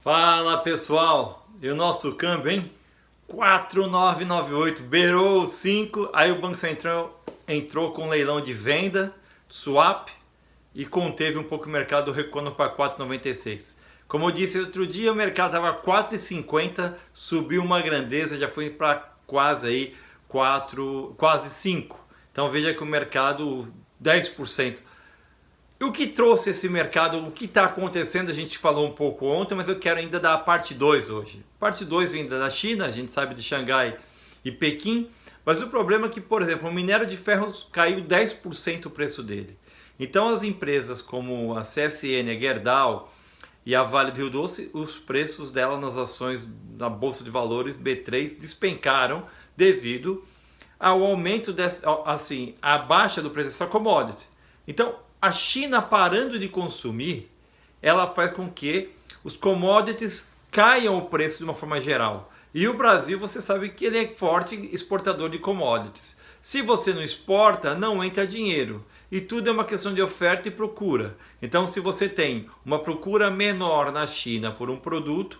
Fala pessoal, e o nosso câmbio, hein? 4,998, beirou os 5, aí o Banco Central entrou com um leilão de venda, swap, e conteve um pouco o mercado, recuando para 4,96. Como eu disse outro dia, o mercado estava 4,50, subiu uma grandeza, já foi para quase aí 4, quase 5. Então veja que o mercado 10%. E o que trouxe esse mercado, o que está acontecendo, a gente falou um pouco ontem, mas eu quero ainda dar a parte 2 hoje. Parte 2 vinda da China, a gente sabe de Xangai e Pequim, mas o problema é que, por exemplo, o minério de ferro caiu 10% o preço dele. Então as empresas como a CSN, a Gerdau e a Vale do Rio Doce, os preços dela nas ações da Bolsa de Valores B3 despencaram devido ao aumento, a baixa do preço dessa commodity. Então, a China parando de consumir, ela faz com que os commodities caiam o preço de uma forma geral. E o Brasil, você sabe que ele é forte exportador de commodities. Se você não exporta, não entra dinheiro. E tudo é uma questão de oferta e procura. Então, se você tem uma procura menor na China por um produto,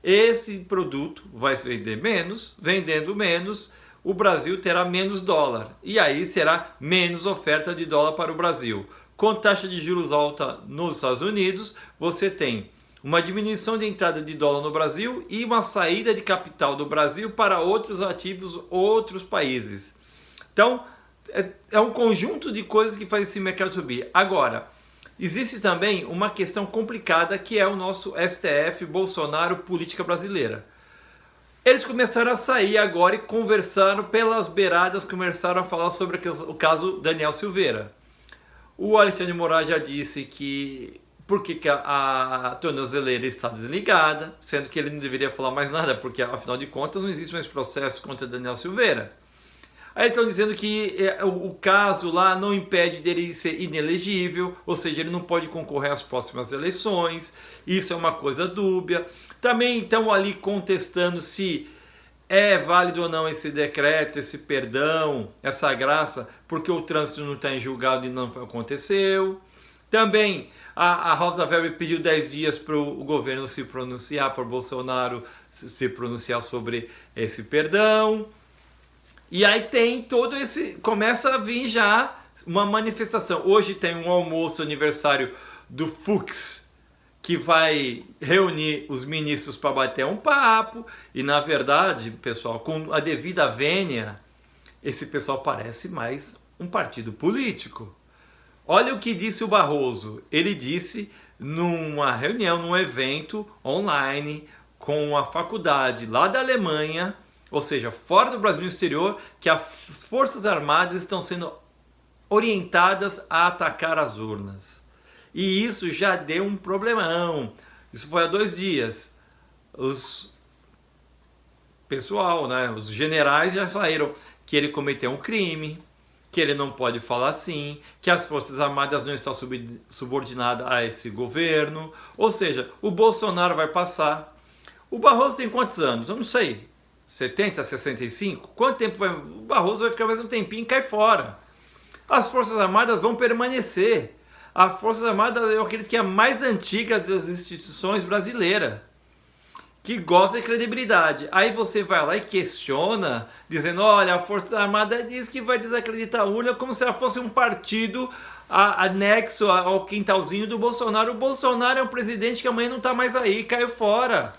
esse produto vai se vender menos, vendendo menos, o Brasil terá menos dólar. E aí será menos oferta de dólar para o Brasil. Com taxa de juros alta nos Estados Unidos, você tem uma diminuição de entrada de dólar no Brasil e uma saída de capital do Brasil para outros ativos, outros países. Então, é um conjunto de coisas que faz esse mercado subir. Agora, existe também uma questão complicada que é o nosso STF, Bolsonaro, política brasileira. Eles começaram a sair agora e conversaram pelas beiradas, começaram a falar sobre o caso Daniel Silveira. O Alexandre de Moraes já disse que porque a tornozeleira está desligada, sendo que ele não deveria falar mais nada, porque afinal de contas não existe mais processo contra Daniel Silveira. Aí estão dizendo que o caso lá não impede dele ser inelegível, ou seja, ele não pode concorrer às próximas eleições, isso é uma coisa dúbia. Também estão ali contestando se é válido ou não esse decreto, esse perdão, essa graça, porque o trânsito não está em julgado e não aconteceu. Também a Rosa Weber pediu 10 dias para o governo se pronunciar, para o Bolsonaro se pronunciar sobre esse perdão. E aí tem todo esse... começa a vir já uma manifestação. Hoje tem um almoço aniversário do Fux, que vai reunir os ministros para bater um papo. E na verdade, pessoal, com a devida vênia, esse pessoal parece mais um partido político. Olha o que disse o Barroso. Ele disse numa reunião, num evento online com a faculdade lá da Alemanha, ou seja, fora do Brasil e no exterior, que as Forças Armadas estão sendo orientadas a atacar as urnas. E isso já deu um problemão. Isso foi há 2 dias. Os generais já saíram que ele cometeu um crime, que ele não pode falar assim, que as Forças Armadas não estão subordinadas a esse governo. Ou seja, o Bolsonaro vai passar. O Barroso tem quantos anos? Eu não sei. 70, 65? Quanto tempo vai... O Barroso vai ficar mais um tempinho e cai fora. As Forças Armadas vão permanecer. A Forças Armadas, eu acredito que é a mais antiga das instituições brasileiras, que gosta de credibilidade. Aí você vai lá e questiona, dizendo, olha, a Força Armada diz que vai desacreditar a urna como se ela fosse um partido anexo ao quintalzinho do Bolsonaro. O Bolsonaro é um presidente que amanhã não está mais aí, caiu fora.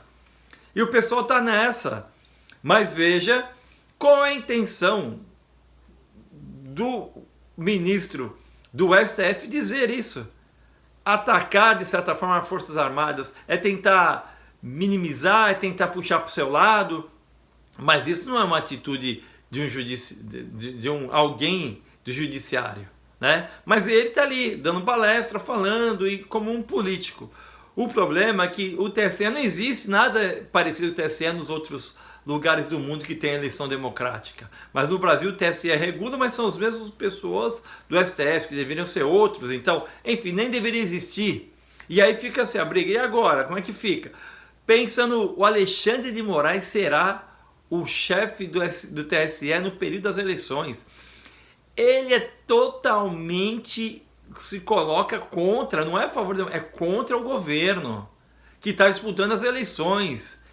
E o pessoal está nessa. Mas veja qual é a intenção do ministro do STF dizer isso. Atacar, de certa forma, as Forças Armadas é tentar minimizar, é tentar puxar para o seu lado, mas isso não é uma atitude de alguém do judiciário, né? Mas ele está ali, dando palestra, falando, e como um político. O problema é que o TSE não existe nada parecido com o TSE nos outros lugares do mundo que tem eleição democrática. Mas no Brasil o TSE regula, mas são as mesmas pessoas do STF, que deveriam ser outros. Então, enfim, nem deveria existir. E aí fica assim a briga. E agora? Como é que fica? Pensando, o Alexandre de Moraes será o chefe do TSE no período das eleições. Ele é totalmente... se coloca contra, não é a favor, é contra o governo. que está disputando as eleições.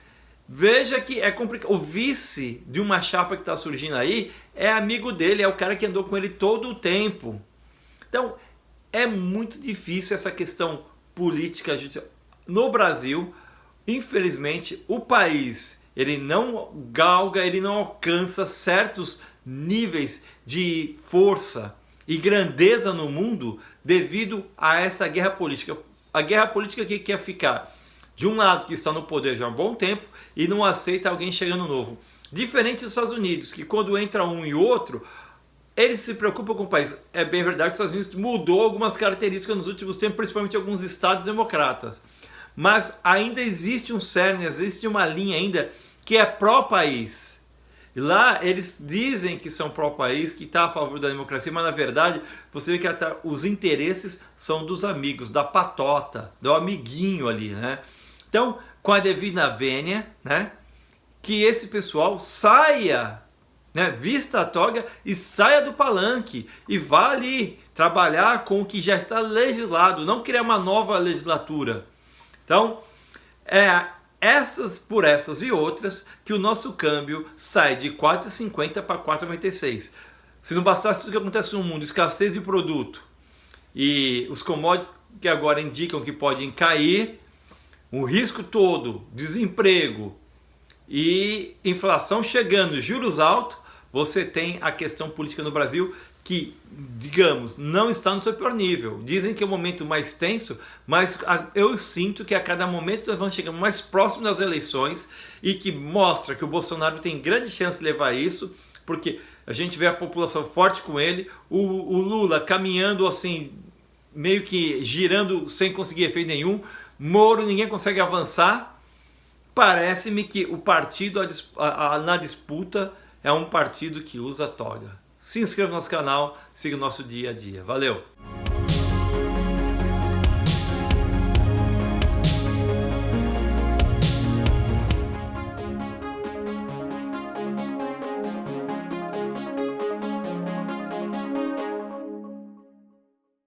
Veja que é complicado. O vice de uma chapa que está surgindo aí é amigo dele, é o cara que andou com ele todo o tempo. Então, é muito difícil essa questão política judicial. No Brasil, infelizmente, o país ele não galga, ele não alcança certos níveis de força e grandeza no mundo devido a essa guerra política. A guerra política que quer ficar de um lado que está no poder já há um bom tempo e não aceita alguém chegando novo. Diferente dos Estados Unidos, que quando entra um e outro, eles se preocupam com o país. É bem verdade que os Estados Unidos mudou algumas características nos últimos tempos, principalmente em alguns estados democratas. Mas ainda existe um cerne, existe uma linha ainda que é pró-país. E lá eles dizem que são pró-país, que está a favor da democracia, mas na verdade você vê que os interesses são dos amigos, da patota, do amiguinho ali, né? Então, com a devida vênia, né, que esse pessoal saia, né, vista a toga e saia do palanque e vá ali trabalhar com o que já está legislado, não criar uma nova legislatura. Então, por essas e outras que o nosso câmbio sai de 4,50 para 4,96. Se não bastasse tudo que acontece no mundo, escassez de produto e os commodities que agora indicam que podem cair, o risco todo, desemprego e inflação chegando, juros altos, você tem a questão política no Brasil que, digamos, não está no seu pior nível. Dizem que é o momento mais tenso, mas eu sinto que a cada momento nós vamos chegando mais próximo das eleições e que mostra que o Bolsonaro tem grande chance de levar isso, porque a gente vê a população forte com ele, o Lula caminhando assim, meio que girando sem conseguir efeito nenhum, Moro ninguém consegue avançar. Parece-me que o partido na disputa é um partido que usa toga. Se inscreva no nosso canal, siga o nosso dia a dia. Valeu!